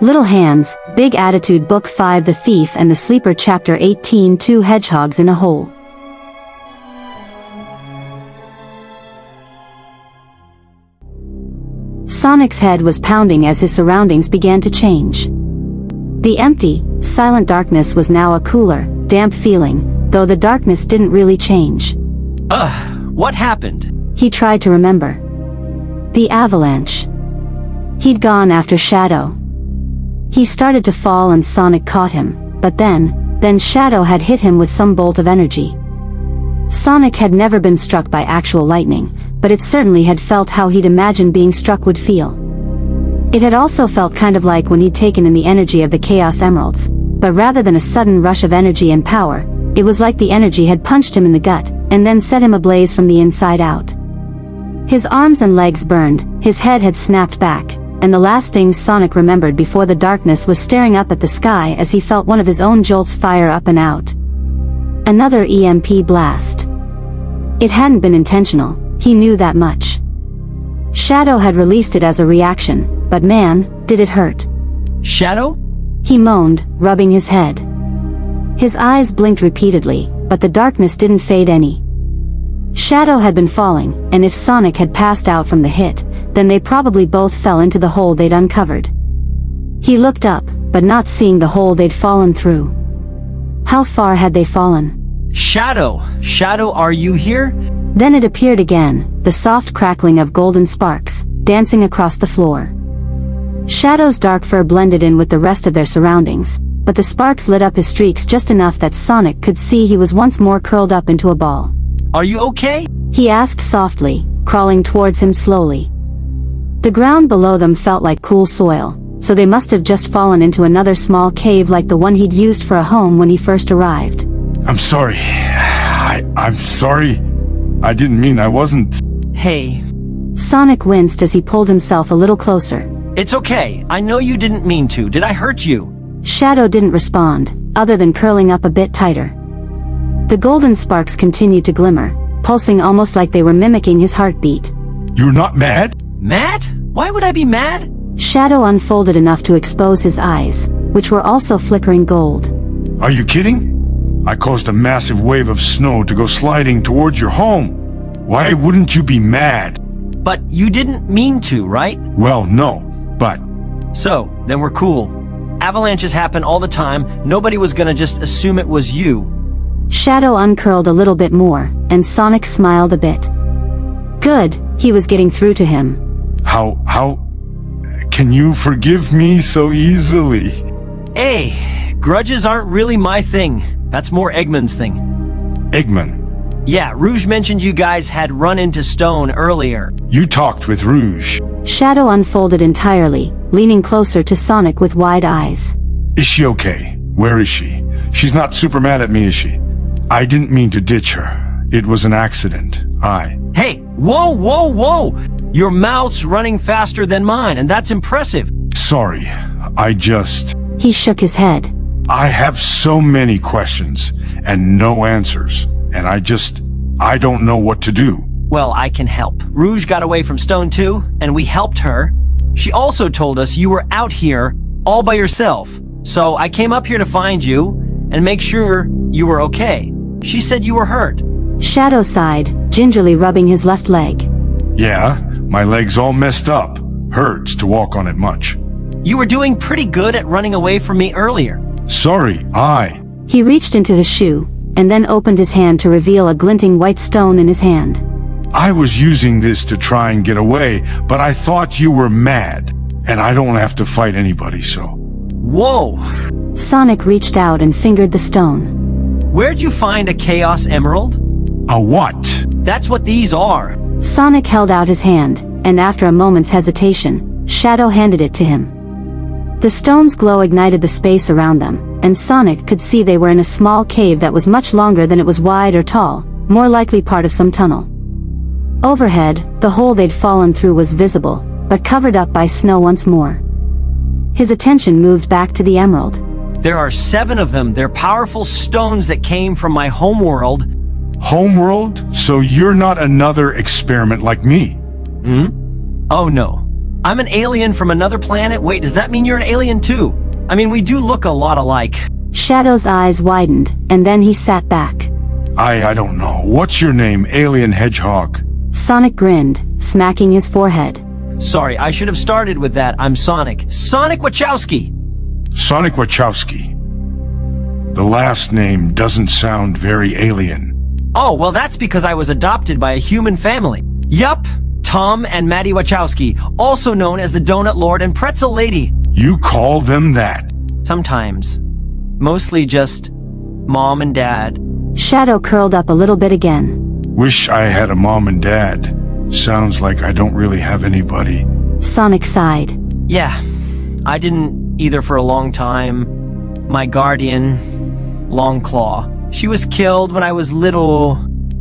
Little Hands, Big Attitude Book 5 The Thief and the Sleeper Chapter 18 Two Hedgehogs in a Hole. Sonic's head was pounding as his surroundings began to change. The empty, silent darkness was now a cooler, damp feeling, though the darkness didn't really change. What happened? He tried to remember. The avalanche. He'd gone after Shadow. He started to fall and Sonic caught him, but then Shadow had hit him with some bolt of energy. Sonic had never been struck by actual lightning, but it certainly had felt how he'd imagined being struck would feel. It had also felt kind of like when he'd taken in the energy of the Chaos Emeralds, but rather than a sudden rush of energy and power, it was like the energy had punched him in the gut, and then set him ablaze from the inside out. His arms and legs burned, his head had snapped back, and the last thing Sonic remembered before the darkness was staring up at the sky as he felt one of his own jolts fire up and out. Another EMP blast. It hadn't been intentional, he knew that much. Shadow had released it as a reaction, but man, did it hurt. Shadow? He moaned, rubbing his head. His eyes blinked repeatedly, but the darkness didn't fade any. Shadow had been falling, and if Sonic had passed out from the hit, then they probably both fell into the hole they'd uncovered. He looked up, but not seeing the hole they'd fallen through. How far had they fallen? Shadow! Shadow, are you here? Then it appeared again, the soft crackling of golden sparks, dancing across the floor. Shadow's dark fur blended in with the rest of their surroundings, but the sparks lit up his streaks just enough that Sonic could see he was once more curled up into a ball. Are you okay? He asked softly, crawling towards him slowly. The ground below them felt like cool soil, so they must have just fallen into another small cave like the one he'd used for a home when he first arrived. I'm sorry. I'm sorry. I didn't mean I wasn't. Hey. Sonic winced as he pulled himself a little closer. It's okay. I know you didn't mean to. Did I hurt you? Shadow didn't respond, other than curling up a bit tighter. The golden sparks continued to glimmer, pulsing almost like they were mimicking his heartbeat. You're not mad? Mad? Why would I be mad? Shadow unfolded enough to expose his eyes, which were also flickering gold. Are you kidding? I caused a massive wave of snow to go sliding towards your home. Why wouldn't you be mad? But you didn't mean to, right? Well, no, but... So, then we're cool. Avalanches happen all the time. Nobody was gonna just assume it was you. Shadow uncurled a little bit more, and Sonic smiled a bit. Good, he was getting through to him. How can you forgive me so easily? Hey, grudges aren't really my thing. That's more Eggman's thing. Eggman? Yeah, Rouge mentioned you guys had run into Stone earlier. You talked with Rouge. Shadow unfolded entirely, leaning closer to Sonic with wide eyes. Is she okay? Where is she? She's not super mad at me, is she? I didn't mean to ditch her. It was an accident. Hey, whoa! Your mouth's running faster than mine, and that's impressive. Sorry, He shook his head. I have so many questions, and no answers, and I don't know what to do. Well, I can help. Rouge got away from Stone too, and we helped her. She also told us you were out here all by yourself, so I came up here to find you and make sure you were okay. She said you were hurt. Shadow sighed, gingerly rubbing his left leg. Yeah, my leg's all messed up. Hurts to walk on it much. You were doing pretty good at running away from me earlier. Sorry, He reached into his shoe, and then opened his hand to reveal a glinting white stone in his hand. I was using this to try and get away, but I thought you were mad, and I don't have to fight anybody, so... Whoa! Sonic reached out and fingered the stone. Where'd you find a Chaos Emerald? A what? That's what these are. Sonic held out his hand, and after a moment's hesitation, Shadow handed it to him. The stone's glow ignited the space around them, and Sonic could see they were in a small cave that was much longer than it was wide or tall, more likely part of some tunnel. Overhead, the hole they'd fallen through was visible, but covered up by snow once more. His attention moved back to the emerald. There are 7 of them. They're powerful stones that came from my homeworld. Homeworld? So you're not another experiment like me? Oh no. I'm an alien from another planet? Wait, does that mean you're an alien too? I mean, we do look a lot alike. Shadow's eyes widened, and then he sat back. I don't know. What's your name, alien hedgehog? Sonic grinned, smacking his forehead. Sorry, I should have started with that. I'm Sonic. Sonic Wachowski! Sonic Wachowski. The last name doesn't sound very alien. Oh, well that's because I was adopted by a human family. Yup, Tom and Maddie Wachowski, also known as the Donut Lord and Pretzel Lady. You call them that? Sometimes. Mostly just Mom and Dad. Shadow curled up a little bit again. Wish I had a mom and dad. Sounds like I don't really have anybody. Sonic sighed. Yeah, I didn't either for a long time. My guardian, Longclaw, she was killed when I was little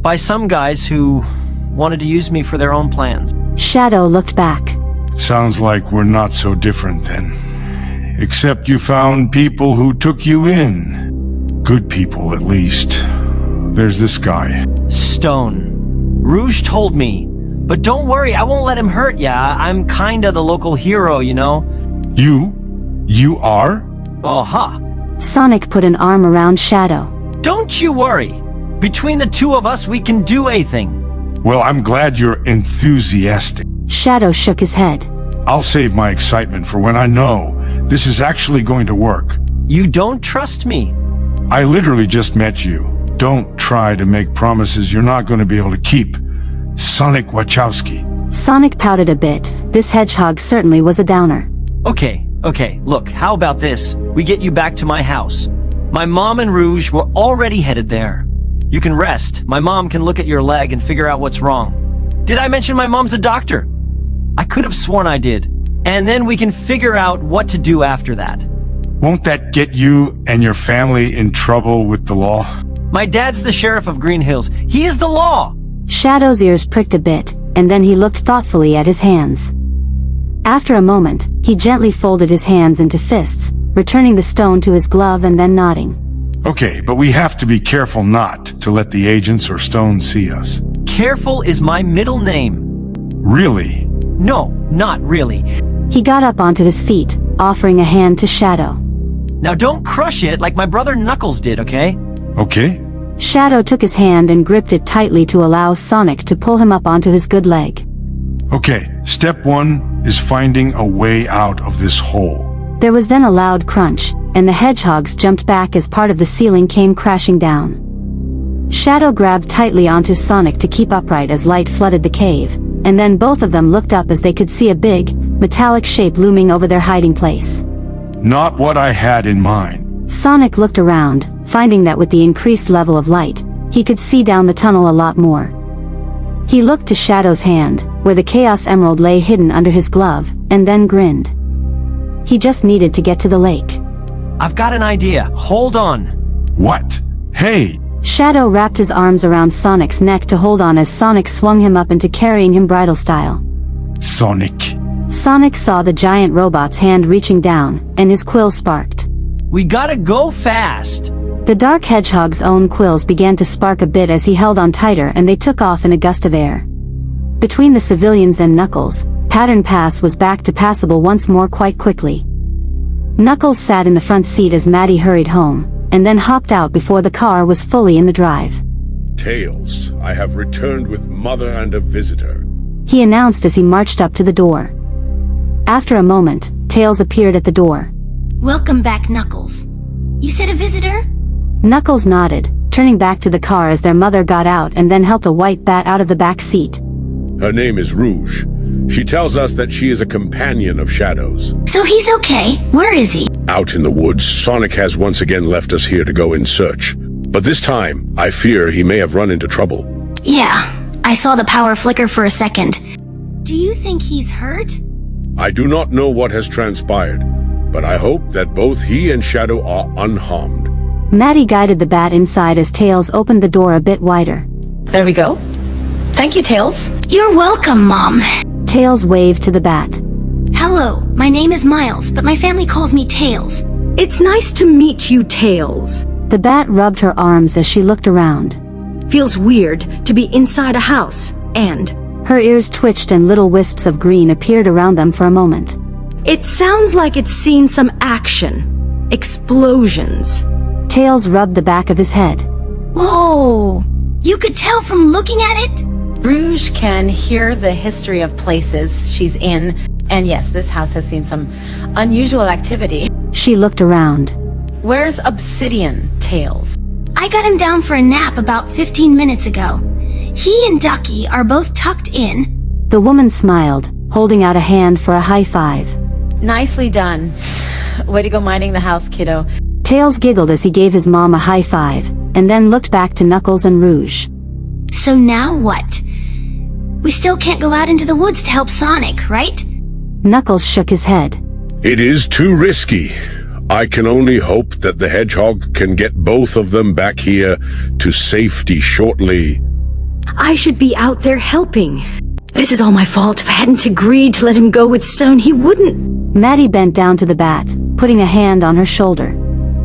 by some guys who wanted to use me for their own plans. Shadow looked back. Sounds like we're not so different then. Except you found people who took you in. Good people, at least. There's this guy. Stone. Rouge told me. But don't worry, I won't let him hurt ya. I'm kinda the local hero, you know? You are? Uh-huh. Sonic put an arm around Shadow. Don't you worry. Between the two of us, we can do anything. Well, I'm glad you're enthusiastic. Shadow shook his head. I'll save my excitement for when I know this is actually going to work. You don't trust me. I literally just met you. Don't try to make promises you're not going to be able to keep. Sonic Wachowski. Sonic pouted a bit. This hedgehog certainly was a downer. Okay, look, how about this? We get you back to my house. My mom and Rouge were already headed there. You can rest. My mom can look at your leg and figure out what's wrong. Did I mention my mom's a doctor? I could have sworn I did. And then we can figure out what to do after that. Won't that get you and your family in trouble with the law? My dad's the sheriff of Green Hills. He is the law! Shadow's ears pricked a bit, and then he looked thoughtfully at his hands. After a moment, he gently folded his hands into fists, returning the stone to his glove and then nodding. Okay, but we have to be careful not to let the agents or Stone see us. Careful is my middle name. Really? No, not really. He got up onto his feet, offering a hand to Shadow. Now don't crush it like my brother Knuckles did, okay? Okay. Shadow took his hand and gripped it tightly to allow Sonic to pull him up onto his good leg. Okay, step one is finding a way out of this hole. There was then a loud crunch, and the hedgehogs jumped back as part of the ceiling came crashing down. Shadow grabbed tightly onto Sonic to keep upright as light flooded the cave, and then both of them looked up as they could see a big, metallic shape looming over their hiding place. Not what I had in mind. Sonic looked around, finding that with the increased level of light, he could see down the tunnel a lot more. He looked to Shadow's hand, where the Chaos Emerald lay hidden under his glove, and then grinned. He just needed to get to the lake. I've got an idea. Hold on. What? Hey! Shadow wrapped his arms around Sonic's neck to hold on as Sonic swung him up into carrying him bridal style. Sonic. Sonic saw the giant robot's hand reaching down, and his quill sparked. We gotta go fast. The dark hedgehog's own quills began to spark a bit as he held on tighter, and they took off in a gust of air. Between the civilians and Knuckles, Pattern Pass was back to passable once more quite quickly. Knuckles sat in the front seat as Maddie hurried home, and then hopped out before the car was fully in the drive. Tails, I have returned with Mother and a visitor. He announced as he marched up to the door. After a moment, Tails appeared at the door. Welcome back, Knuckles. You said a visitor? Knuckles nodded, turning back to the car as their mother got out and then helped a white bat out of the back seat. Her name is Rouge. She tells us that she is a companion of Shadow's. So he's okay. Where is he? Out in the woods, Sonic has once again left us here to go in search. But this time, I fear he may have run into trouble. Yeah, I saw the power flicker for a second. Do you think he's hurt? I do not know what has transpired, but I hope that both he and Shadow are unharmed. Maddie guided the bat inside as Tails opened the door a bit wider. There we go. Thank you, Tails. You're welcome, Mom. Tails waved to the bat. Hello, my name is Miles, but my family calls me Tails. It's nice to meet you, Tails. The bat rubbed her arms as she looked around. Feels weird to be inside a house, and Her ears twitched and little wisps of green appeared around them for a moment. It sounds like it's seen some action. Explosions. Tails rubbed the back of his head. Whoa! You could tell from looking at it? Rouge can hear the history of places she's in, and yes, this house has seen some unusual activity. She looked around. Where's Obsidian, Tails? I got him down for a nap about 15 minutes ago. He and Ducky are both tucked in. The woman smiled, holding out a hand for a high five. Nicely done. Way to go minding the house, kiddo. Tails giggled as he gave his mom a high five, and then looked back to Knuckles and Rouge. So now what? We still can't go out into the woods to help Sonic, right? Knuckles shook his head. It is too risky. I can only hope that the hedgehog can get both of them back here to safety shortly. I should be out there helping. This is all my fault. If I hadn't agreed to let him go with Stone, he wouldn't. Maddie bent down to the bat, putting a hand on her shoulder.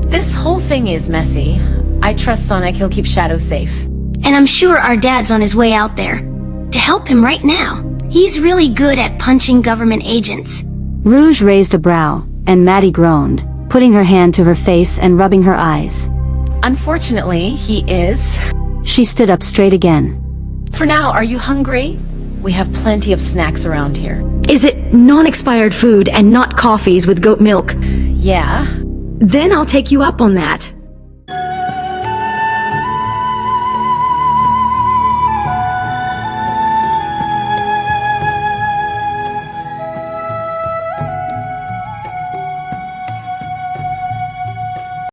This whole thing is messy. I trust Sonic, he'll keep Shadow safe. And I'm sure our dad's on his way out there. To help him right now. He's really good at punching government agents. Rouge raised a brow, and Maddie groaned, putting her hand to her face and rubbing her eyes. Unfortunately, he is. She stood up straight again. For now, are you hungry? We have plenty of snacks around here. Is it non-expired food and not coffees with goat milk? Yeah. Then I'll take you up on that.